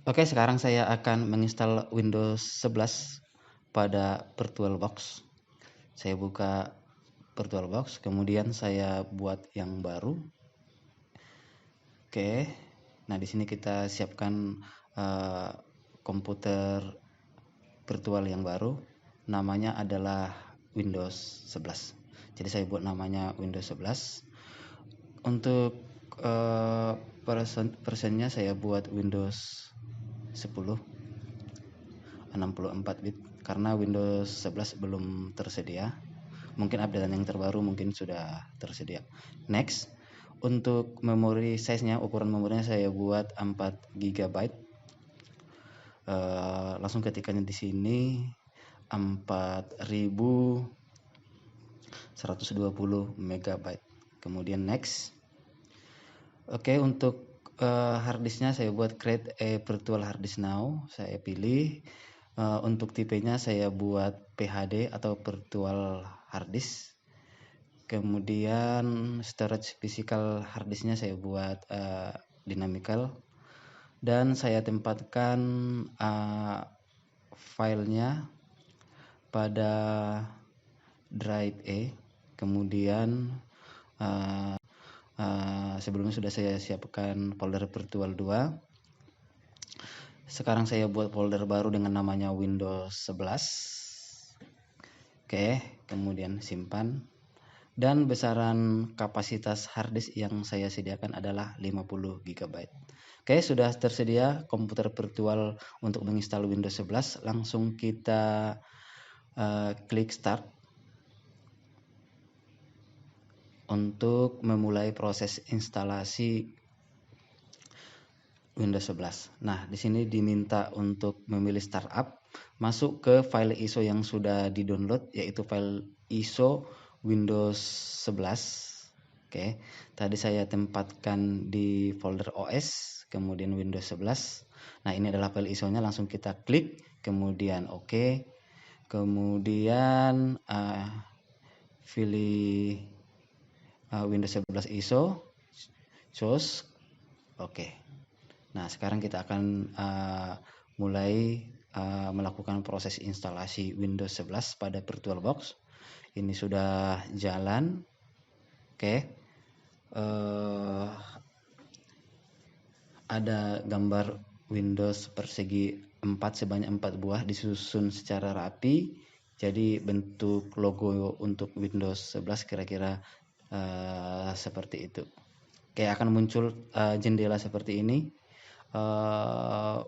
Oke, sekarang saya akan menginstal Windows 11 pada VirtualBox. Saya buka VirtualBox, kemudian saya buat yang baru. Oke, nah di sini kita siapkan komputer virtual yang baru. Namanya adalah Windows 11. Jadi saya buat namanya Windows 11. Untuk versionnya saya buat Windows 10 64 bit karena Windows 11 belum tersedia. Mungkin update yang terbaru mungkin sudah tersedia. Next, untuk memori size-nya, ukuran memorinya saya buat 4 GB. Langsung ketikanya di sini 4120 MB. Kemudian next. Oke, untuk harddisknya saya buat create a virtual hard disk now. Saya pilih untuk tipenya saya buat PHD atau virtual hard disk. Kemudian storage physical hard disknya saya buat dynamical, dan saya tempatkan filenya pada drive E. Kemudian sebelumnya sudah saya siapkan folder virtual 2. Sekarang saya buat folder baru dengan namanya Windows 11. Oke, kemudian simpan. Dan besaran kapasitas harddisk yang saya sediakan adalah 50 GB. Oke, sudah tersedia komputer virtual untuk menginstal Windows 11. Langsung kita klik start untuk memulai proses instalasi Windows 11. Nah, di sini diminta untuk memilih startup, masuk ke file ISO yang sudah di-download, yaitu file ISO Windows 11. Oke, tadi saya tempatkan di folder OS, kemudian Windows 11. Nah, ini adalah file ISO-nya, langsung kita klik, kemudian oke. Kemudian pilih Windows 11 ISO, choose, oke. Nah, sekarang kita akan mulai melakukan proses instalasi Windows 11 pada VirtualBox. Ini sudah jalan. Oke. Ada gambar Windows persegi 4 sebanyak 4 buah disusun secara rapi. Jadi bentuk logo untuk Windows 11 kira-kira seperti itu. Oke, akan muncul jendela seperti ini.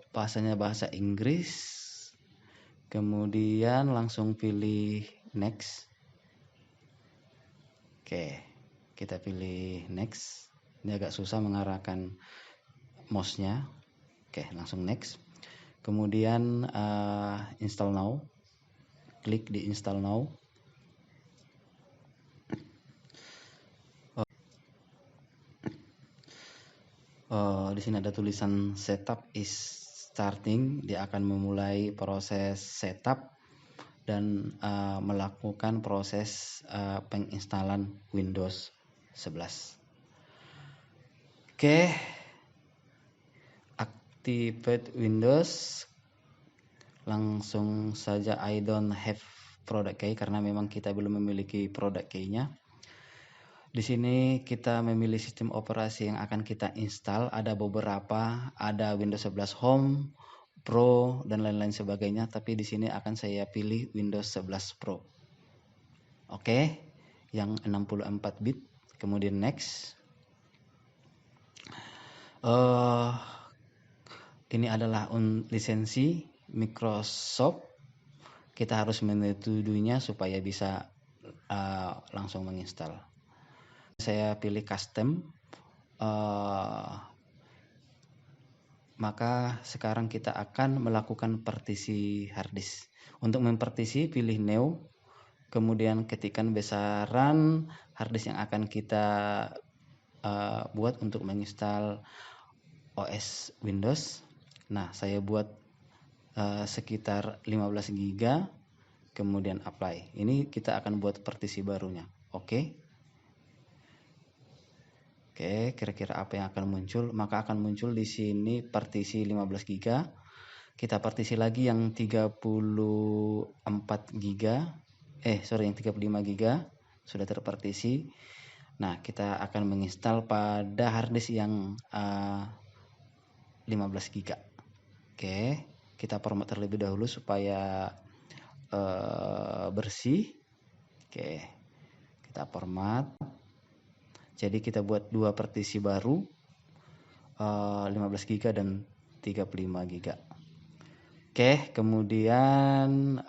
Bahasanya bahasa Inggris, kemudian langsung pilih next. Oke, kita pilih next. Ini agak susah mengarahkan mouse-nya. Oke, langsung next. Kemudian install now, klik di install now. Di sini ada tulisan setup is starting. Dia akan memulai proses setup dan melakukan proses penginstalan Windows 11. Oke, activate Windows. Langsung saja I don't have product key karena memang kita belum memiliki product key-nya. Di sini kita memilih sistem operasi yang akan kita install. Ada beberapa, ada Windows 11 Home, Pro, dan lain-lain sebagainya. Tapi di sini akan saya pilih Windows 11 Pro. Oke, yang 64 bit. Kemudian next. Ini adalah lisensi Microsoft. Kita harus menyetujuinya supaya bisa langsung menginstal. Saya pilih custom. Maka sekarang kita akan melakukan partisi harddisk. Untuk mempartisi pilih new, kemudian ketikkan besaran harddisk yang akan kita buat untuk menginstal OS Windows. Nah, saya buat sekitar 15 GB, kemudian apply. Ini kita akan buat partisi barunya. Oke. Oke, kira-kira apa yang akan muncul? Maka akan muncul di sini partisi 15 GB. Kita partisi lagi yang 34 GB. Yang 35 GB sudah terpartisi. Nah, kita akan menginstal pada harddisk yang 15 GB. Oke, kita format terlebih dahulu supaya bersih. Oke, kita format. Jadi kita buat dua partisi baru, 15 GB dan 35 GB. Oke, kemudian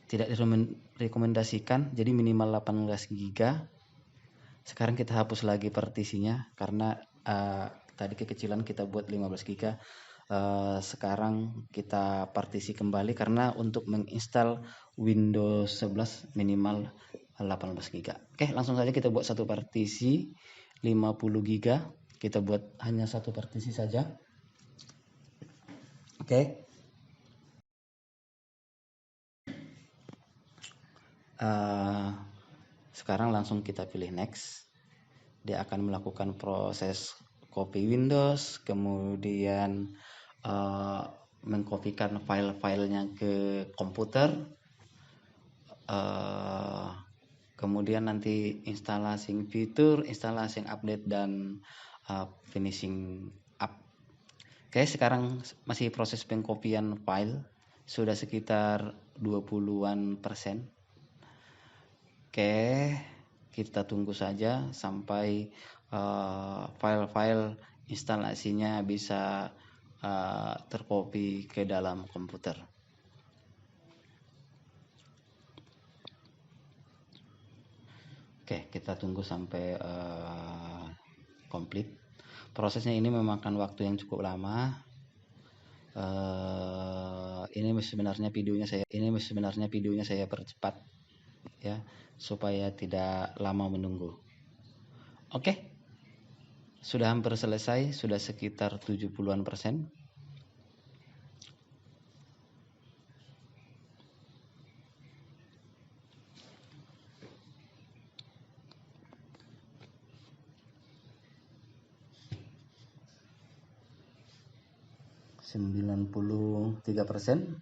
tidak direkomendasikan, jadi minimal 18 GB. Sekarang kita hapus lagi partisinya karena tadi kekecilan kita buat 15 GB. Sekarang kita partisi kembali karena untuk menginstal Windows 11 minimal 18 GB. Oke, langsung saja kita buat satu partisi 50 GB. Kita buat hanya satu partisi saja. Oke. Sekarang langsung kita pilih next. Dia akan melakukan proses copy Windows, kemudian mengkopikan file-filenya ke komputer, kemudian nanti instalasi fitur, instalasi update, dan finishing up. Oke, sekarang masih proses pengkopian file, sudah sekitar 20-an%. Oke, kita tunggu saja sampai file-file instalasinya bisa terkopi ke dalam komputer. Oke, kita tunggu sampai komplit. Prosesnya ini memakan waktu yang cukup lama. Ini sebenarnya videonya saya percepat ya, supaya tidak lama menunggu. Oke, sudah hampir selesai, sudah sekitar 70-an%. %93%.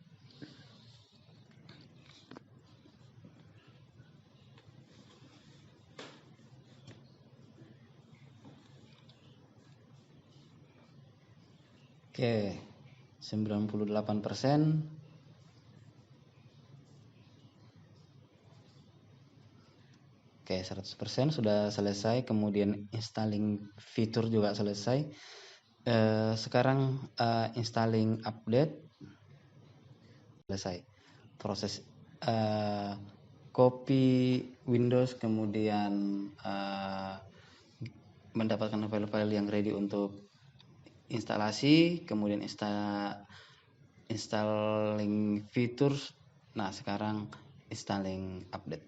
Oke, 98%. Oke, 100% sudah selesai. Kemudian installing fitur juga selesai. Sekarang installing update selesai. Proses copy Windows, kemudian mendapatkan file-file yang ready untuk instalasi, kemudian installing features. Nah, sekarang installing update.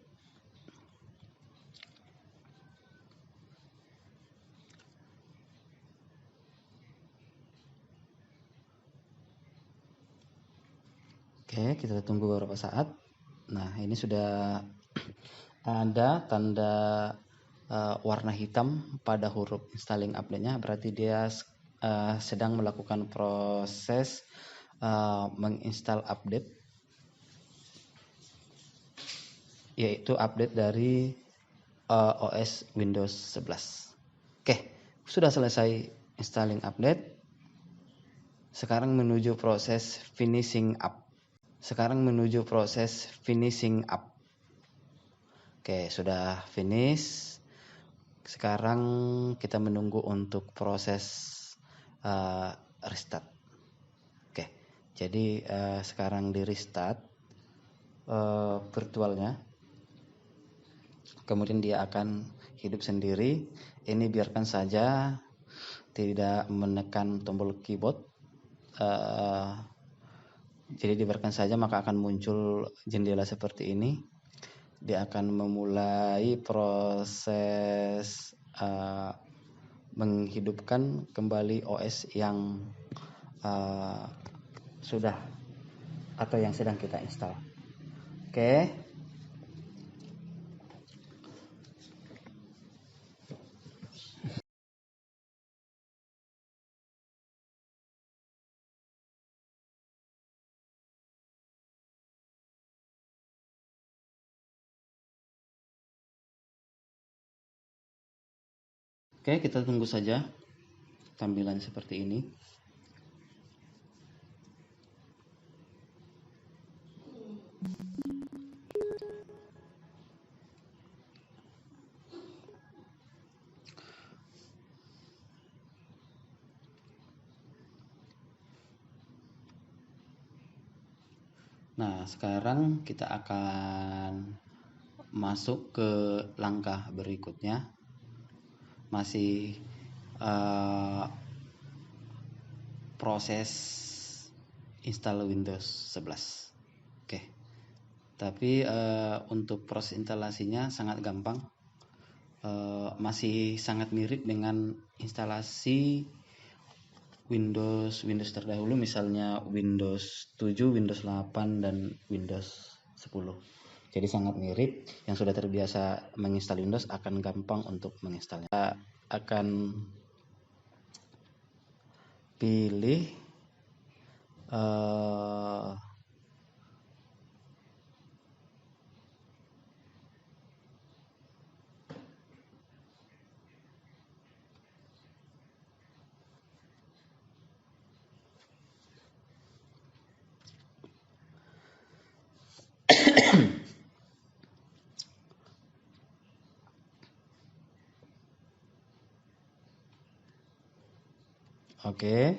Oke, kita tunggu beberapa saat. Nah, ini sudah ada tanda warna hitam pada huruf installing update-nya, berarti dia sedang melakukan proses menginstal update, yaitu update dari OS Windows 11. Oke, sudah selesai installing update. Sekarang menuju proses finishing up. Oke, sudah finish. Sekarang kita menunggu untuk proses restart. Oke, jadi sekarang di restart virtualnya, kemudian dia akan hidup sendiri. Ini biarkan saja, tidak menekan tombol keyboard. Jadi dibiarkan saja, maka akan muncul jendela seperti ini. Dia akan memulai proses menghidupkan kembali OS yang sudah atau yang sedang kita install. Oke. Oke, kita tunggu saja tampilan seperti ini. Nah, sekarang kita akan masuk ke langkah berikutnya. Masih proses install Windows 11. Oke. Tapi untuk proses instalasinya sangat gampang. Masih sangat mirip dengan instalasi Windows terdahulu, misalnya Windows 7, Windows 8 dan Windows 10. Jadi sangat mirip. Yang sudah terbiasa menginstal Windows akan gampang untuk menginstalnya. Kita akan pilih oke.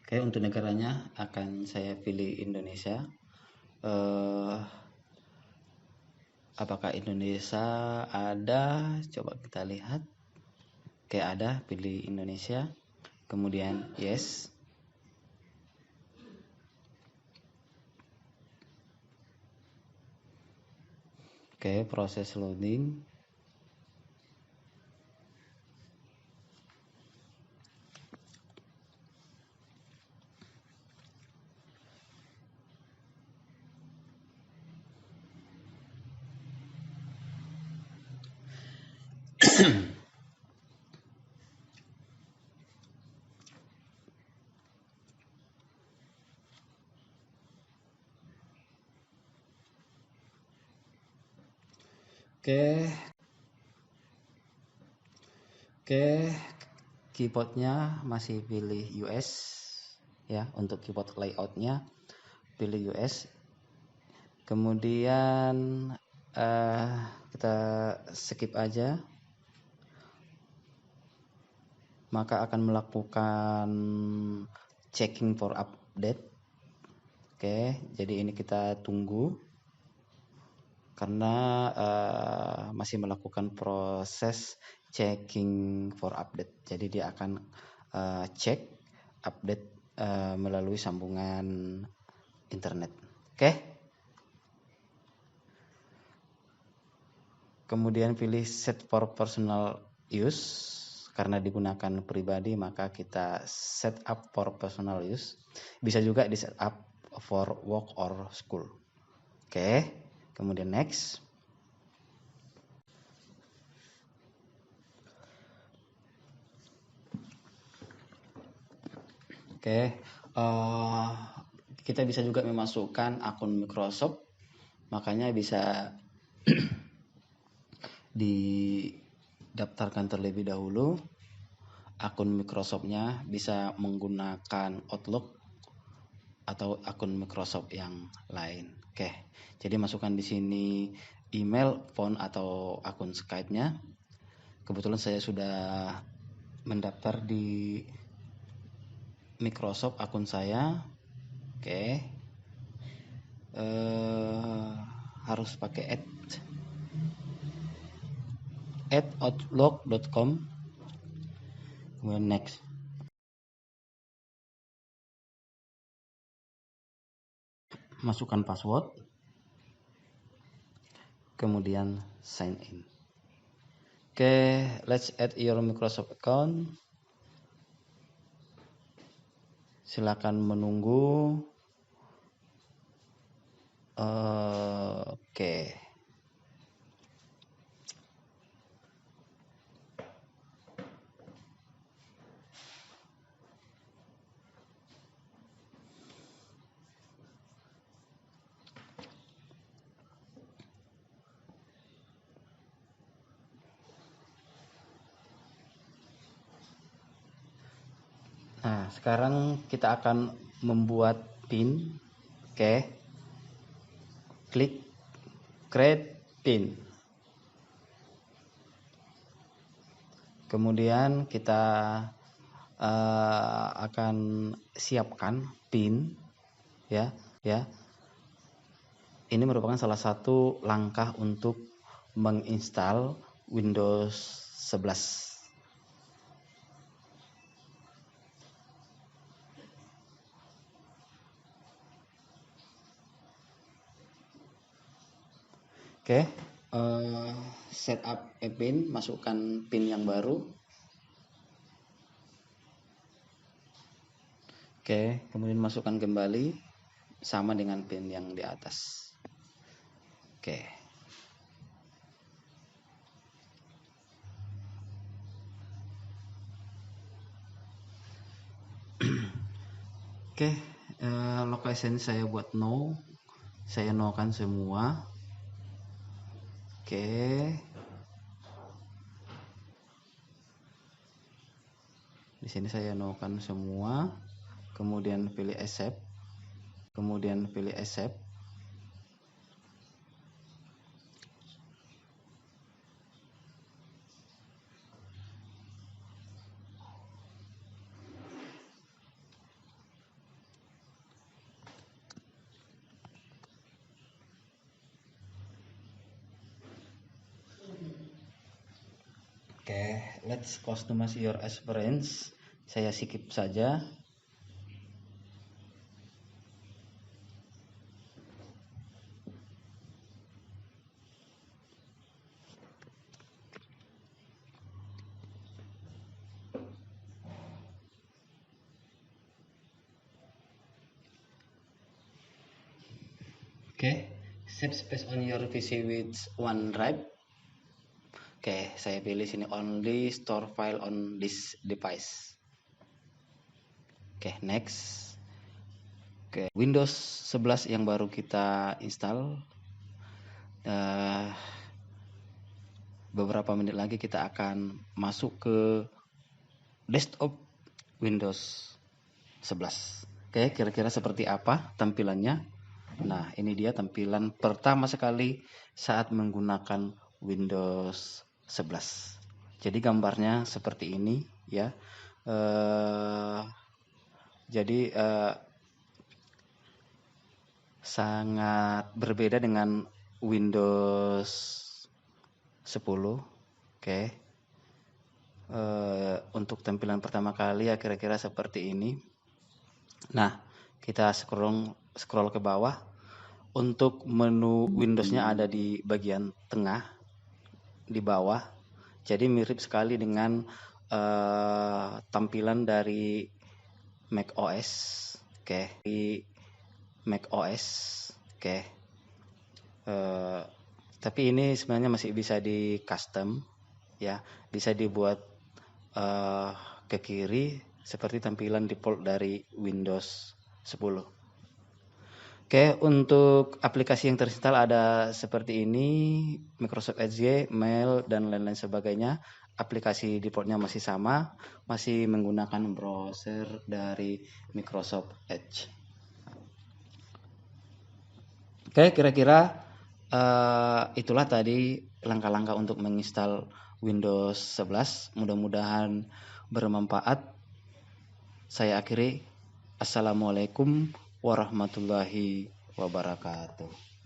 Oke, untuk negaranya akan saya pilih Indonesia. Apakah Indonesia ada? Coba kita lihat. Oke, ada, pilih Indonesia. Kemudian yes. Oke, proses loading. Oke, keyboardnya masih pilih US ya. Untuk keyboard layoutnya pilih US. Kemudian kita skip aja, maka akan melakukan checking for update. Oke, jadi ini kita tunggu karena masih melakukan proses checking for update. Jadi dia akan cek update melalui sambungan internet. Oke. Kemudian pilih set for personal use. Karena digunakan pribadi, maka kita set up for personal use. Bisa juga di set up for work or school. Oke. Kemudian next. Oke, kita bisa juga memasukkan akun Microsoft, makanya bisa didaftarkan terlebih dahulu. Akun Microsoft-nya bisa menggunakan Outlook atau akun Microsoft yang lain. Oke, jadi masukkan di sini email, phone atau akun Skype-nya. Kebetulan saya sudah mendaftar di Microsoft akun saya. Oke, harus pakai @outlook.com. Kemudian next. Masukkan password. Kemudian sign in. Oke, let's add your Microsoft account. Silakan menunggu. Oke. Nah, sekarang kita akan membuat pin. Oke. Klik create pin. Kemudian kita akan siapkan pin, ya. Ini merupakan salah satu langkah untuk menginstal Windows 11. Oke, setup a pin, masukkan pin yang baru. Oke, kemudian masukkan kembali sama dengan pin yang di atas. Oke. Oke, location saya buat no. Saya no kan semua. Oke. Di sini saya no kan semua. Kemudian pilih accept. Kemudian pilih accept. Oke, let's customize your experience. Saya skip saja. Oke, save space on your PC with OneDrive. Oke, saya pilih sini only store file on this device. Oke, next. Oke, Windows 11 yang baru kita install. Beberapa menit lagi kita akan masuk ke desktop Windows 11. Oke, kira-kira seperti apa tampilannya? Nah, ini dia tampilan pertama sekali saat menggunakan Windows 11. Jadi gambarnya seperti ini ya. Jadi sangat berbeda dengan Windows 10. Oke. Untuk tampilan pertama kali ya kira-kira seperti ini. Nah, kita scroll ke bawah. Untuk menu Windows-nya ada di bagian tengah, di bawah. Jadi mirip sekali dengan tampilan dari Mac OS. Oke, di Mac OS. Oke. Tapi ini sebenarnya masih bisa di custom, ya, bisa dibuat ke kiri seperti tampilan default dari Windows 10. Oke, untuk aplikasi yang terinstal ada seperti ini, Microsoft Edge, Mail, dan lain-lain sebagainya. Aplikasi defaultnya masih sama, masih menggunakan browser dari Microsoft Edge. Oke, kira-kira itulah tadi langkah-langkah untuk menginstal Windows 11. Mudah-mudahan bermanfaat. Saya akhiri. Assalamualaikum warahmatullahi wabarakatuh.